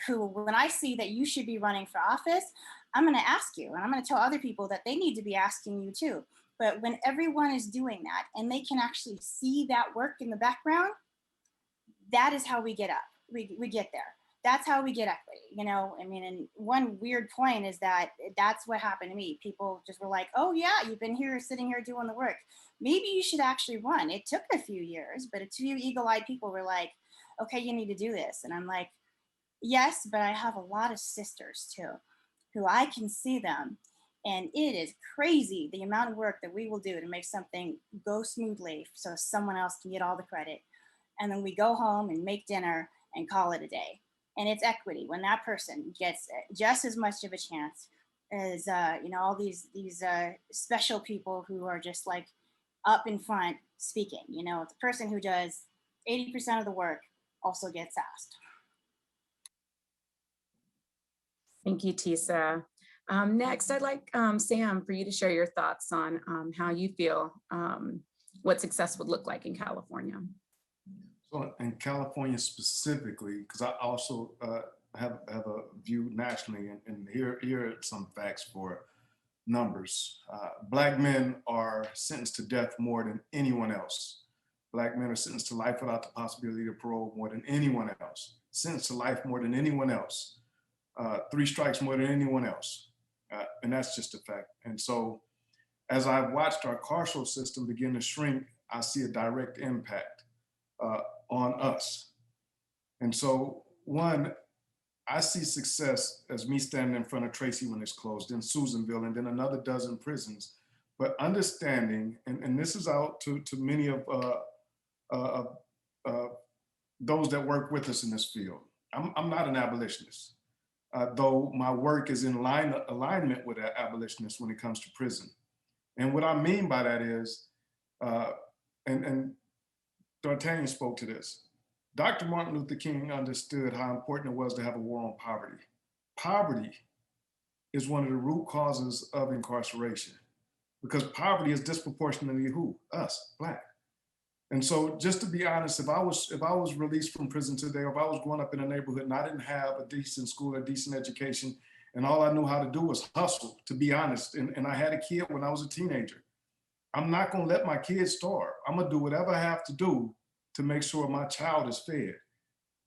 who, when I see that you should be running for office, I'm going to ask you, and I'm going to tell other people that they need to be asking you too. But when everyone is doing that and they can actually see that work in the background, that is how we get up. We get there. That's how we get equity, you know? I mean, and one weird point is that that's what happened to me. People just were like, oh yeah, you've been here, sitting here doing the work. Maybe you should actually run. It took a few years, but a few eagle-eyed people were like, okay, you need to do this. And I'm like, yes, but I have a lot of sisters too, who I can see them. And it is crazy the amount of work that we will do to make something go smoothly so someone else can get all the credit. And then we go home and make dinner and call it a day. And it's equity when that person gets just as much of a chance as you know, all these special people who are just like up in front speaking. You know, the person who does 80% of the work also gets asked. Thank you, Tisa. Next, I'd like Sam for you to share your thoughts on how you feel what success would look like in California. So in California specifically, because I also have a view nationally, and here are some facts for numbers. Black men are sentenced to death more than anyone else. Black men are sentenced to life without the possibility of parole more than anyone else. Sentenced to life more than anyone else. 3 strikes more than anyone else. And that's just a fact. And so as I've watched our carceral system begin to shrink, I see a direct impact on us. And so one, I see success as me standing in front of Tracy when it's closed, in Susanville, and then another dozen prisons. But understanding, and this is out to many of those that work with us in this field. I'm not an abolitionist. Though my work is in alignment with abolitionists when it comes to prison. And what I mean by that is, and D'Artagnan spoke to this, Dr. Martin Luther King understood how important it was to have a war on poverty. Poverty is one of the root causes of incarceration, because poverty is disproportionately who? Us, Black. And so just to be honest, if I was released from prison today, or if I was growing up in a neighborhood and I didn't have a decent school, a decent education, and all I knew how to do was hustle, to be honest, and I had a kid when I was a teenager, I'm not gonna let my kids starve. I'm gonna do whatever I have to do to make sure my child is fed.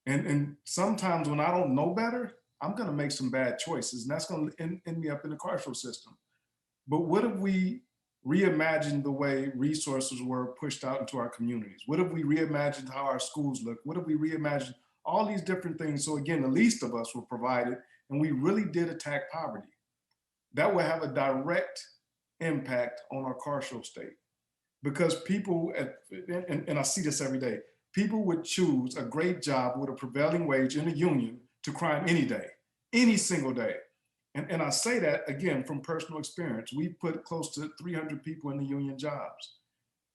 And sometimes when I don't know better, I'm gonna make some bad choices, and that's gonna end me up in the carceral system. But what if we reimagined the way resources were pushed out into our communities? What if we reimagined how our schools look? What if we reimagined all these different things? So again, the least of us were provided, and we really did attack poverty. that will have a direct impact on our carceral state. Because people, and I see this every day, people would choose a great job with a prevailing wage in a union to crime any day, any single day. And I say that, again, from personal experience. We put close to 300 people in the union jobs.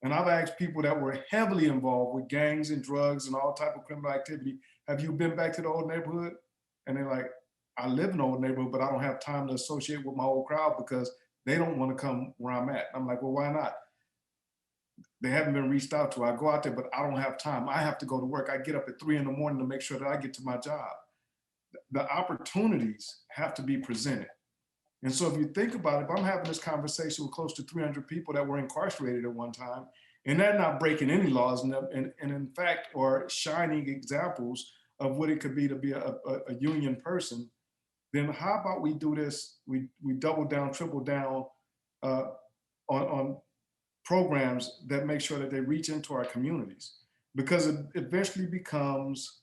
And I've asked people that were heavily involved with gangs and drugs and all type of criminal activity, have you been back to the old neighborhood? And they're like, I live in the old neighborhood, but I don't have time to associate with my old crowd because they don't want to come where I'm at. I'm like, well, why not? They haven't been reached out to. I go out there, but I don't have time. I have to go to work. I get up at 3 in the morning to make sure that I get to my job. The opportunities have to be presented. And so if you think about it, if I'm having this conversation with close to 300 people that were incarcerated at one time, and they're not breaking any laws, and in fact, are shining examples of what it could be to be a union person, then how about we do this? We double down, triple down on programs that make sure that they reach into our communities, because it eventually becomes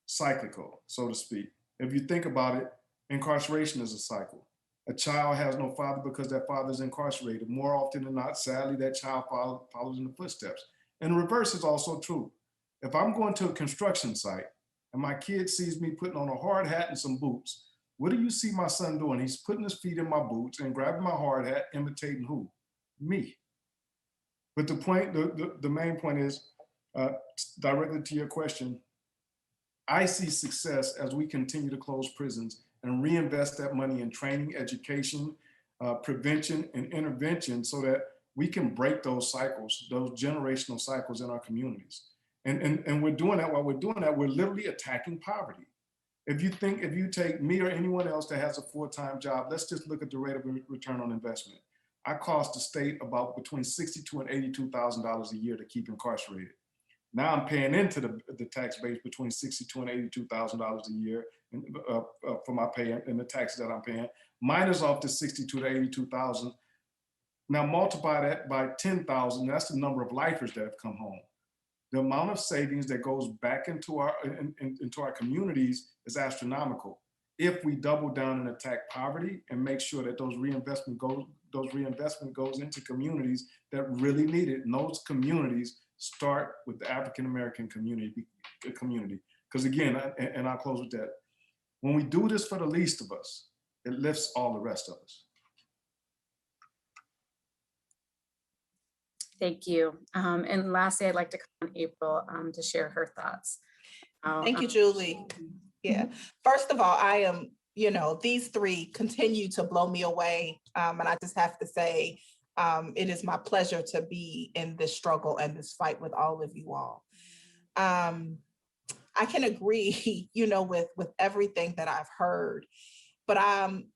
cyclical, so to speak. If you think about it, incarceration is a cycle. A child has no father because that father is incarcerated. More often than not, sadly, that child follows in the footsteps. And the reverse is also true. If I'm going to a construction site and my kid sees me putting on a hard hat and some boots, what do you see my son doing? He's putting his feet in my boots and grabbing my hard hat, imitating who? Me. But the main point is, directly to your question, I see success as we continue to close prisons and reinvest that money in training, education, prevention, and intervention so that we can break those cycles, those generational cycles in our communities. And we're doing that. While we're doing that, we're literally attacking poverty. If you take me or anyone else that has a full-time job, let's just look at the rate of return on investment. I cost the state about between $62,000 and $82,000 a year to keep incarcerated. Now I'm paying into the tax base between $62,000 and $82,000 a year for my pay and the taxes that I'm paying. Minus off the $62,000 to $82,000. Now multiply that by 10,000. That's the number of lifers that have come home. The amount of savings that goes back into our communities is astronomical. If we double down and attack poverty and make sure that those reinvestment goes into communities that really need it, and those communities start with the African-American community. Because again, and I'll close with that, when we do this for the least of us, it lifts all the rest of us. Thank you. And lastly, I'd like to call on April to share her thoughts. Thank you, Julie. Yeah, first of all, I am, these three continue to blow me away. And I just have to say, it is my pleasure to be in this struggle and this fight with all of you all. I can agree, with everything that I've heard, but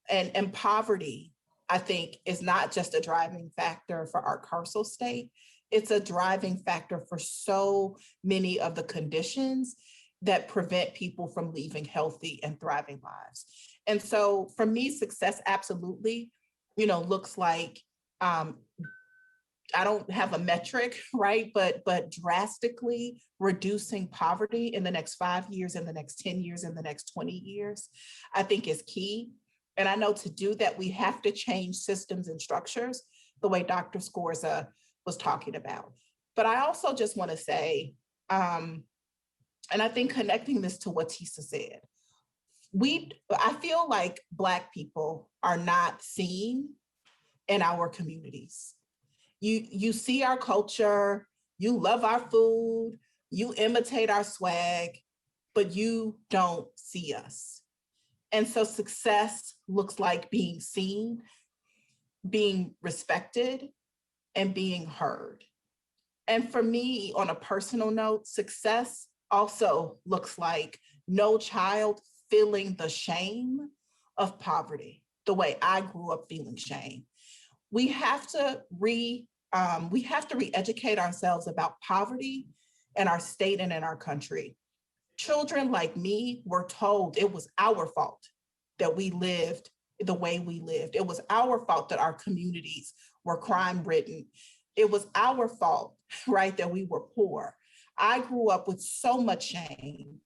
and poverty, I think, is not just a driving factor for our carceral state. It's a driving factor for so many of the conditions that prevent people from living healthy and thriving lives. And so for me, success absolutely, looks like, I don't have a metric, right? But drastically reducing poverty in the next 5 years, in the next 10 years, in the next 20 years, I think is key. And I know to do that, we have to change systems and structures the way Dr. Scorza was talking about. But I also just want to say, and I think connecting this to what Tisa said, I feel like Black people are not seen in our communities. You see our culture, you love our food, you imitate our swag, but you don't see us. And so success looks like being seen, being respected, and being heard. And for me, on a personal note, success also looks like no child feeling the shame of poverty, the way I grew up feeling shame. We have to re-educate ourselves about poverty in our state and in our country. Children like me were told it was our fault that we lived the way we lived. It was our fault that our communities were crime-ridden. It was our fault, right, that we were poor. I grew up with so much shame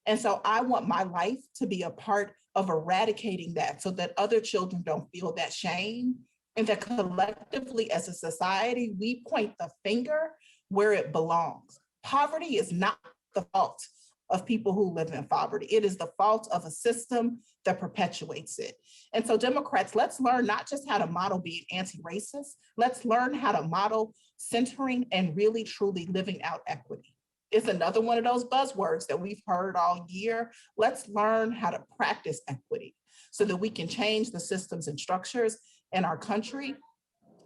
And so I want my life to be a part of eradicating that so that other children don't feel that shame, and that collectively as a society, we point the finger where it belongs. Poverty is not the fault of people who live in poverty. It is the fault of a system that perpetuates it. And so Democrats, let's learn not just how to model being anti-racist, let's learn how to model centering and really truly living out equity. It's another one of those buzzwords that we've heard all year. Let's learn how to practice equity so that we can change the systems and structures in our country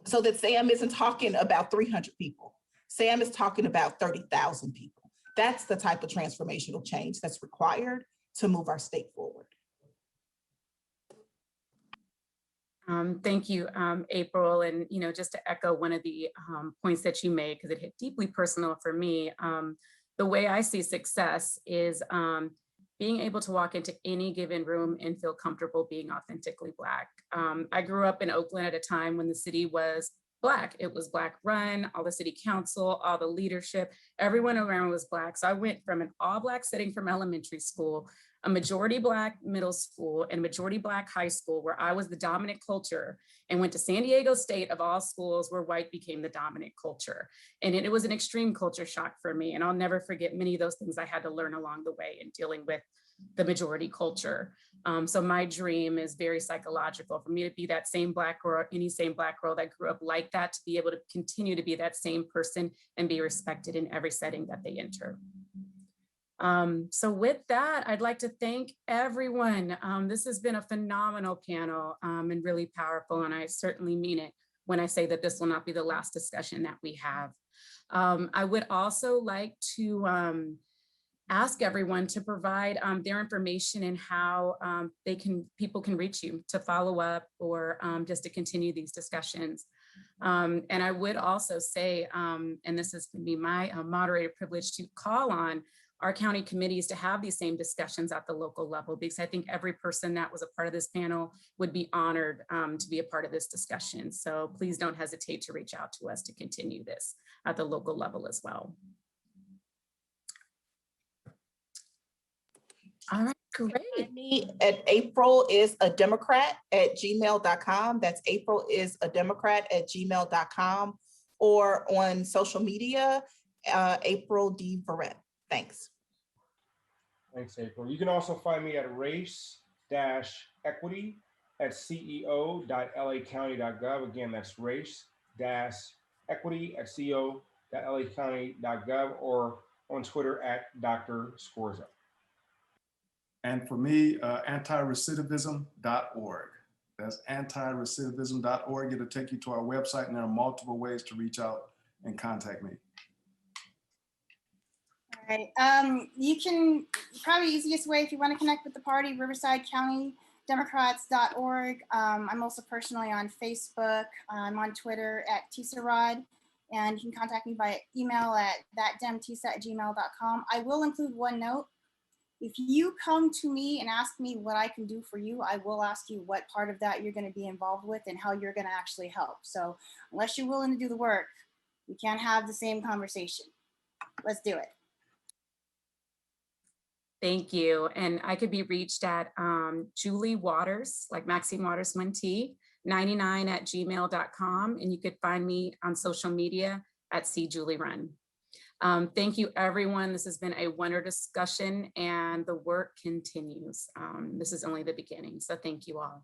so that Sam isn't talking about 300 people. Sam is talking about 30,000 people. That's the type of transformational change that's required to move our state forward. Thank you, April. And, just to echo one of the points that you made, because it hit deeply personal for me, the way I see success is being able to walk into any given room and feel comfortable being authentically Black. I grew up in Oakland at a time when the city was Black. It was Black run, all the city council, all the leadership, everyone around was Black. So I went from an all Black setting from elementary school, a majority Black middle school, and majority Black high school where I was the dominant culture, and went to San Diego State of all schools where white became the dominant culture. And it was an extreme culture shock for me. And I'll never forget many of those things I had to learn along the way in dealing with the majority culture. So my dream is very psychological for me to be that same Black girl, any same Black girl that grew up like that, to be able to continue to be that same person and be respected in every setting that they enter. So with that, I'd like to thank everyone. This has been a phenomenal panel and really powerful. And I certainly mean it when I say that this will not be the last discussion that we have. I would also like to ask everyone to provide their information and how people can reach you to follow up or just to continue these discussions. And I would also say, and this is going to be my moderator privilege, to call on our county committees to have these same discussions at the local level, because I think every person that was a part of this panel would be honored to be a part of this discussion. So please don't hesitate to reach out to us to continue this at the local level as well. All right, great. Me at aprilisademocrat@gmail.com. That's aprilisademocrat@gmail.com, or on social media, April D. Verrett. Thanks. Thanks, April. You can also find me at race-equity@ceo.lacounty.gov. Again, that's race-equity@ceo.lacounty.gov, or on Twitter at Dr. Scorza. And for me, antirecidivism.org. That's antirecidivism.org. It'll take you to our website, and there are multiple ways to reach out and contact me. All right. You can, probably easiest way if you want to connect with the party, riversidecounty.democrats.org. I'm also personally on Facebook. I'm on Twitter at Tisa Rod, and you can contact me by email at thatdemtisa@gmail.com. I will include one note. If you come to me and ask me what I can do for you, I will ask you what part of that you're going to be involved with and how you're going to actually help. So unless you're willing to do the work, we can't have the same conversation. Let's do it. Thank you. And I could be reached at Julie Waters, like Maxine Waters, 1T, 99@gmail.com. And you could find me on social media at CJulieRun. Thank you, everyone. This has been a wonderful discussion, and the work continues. This is only the beginning. So thank you all.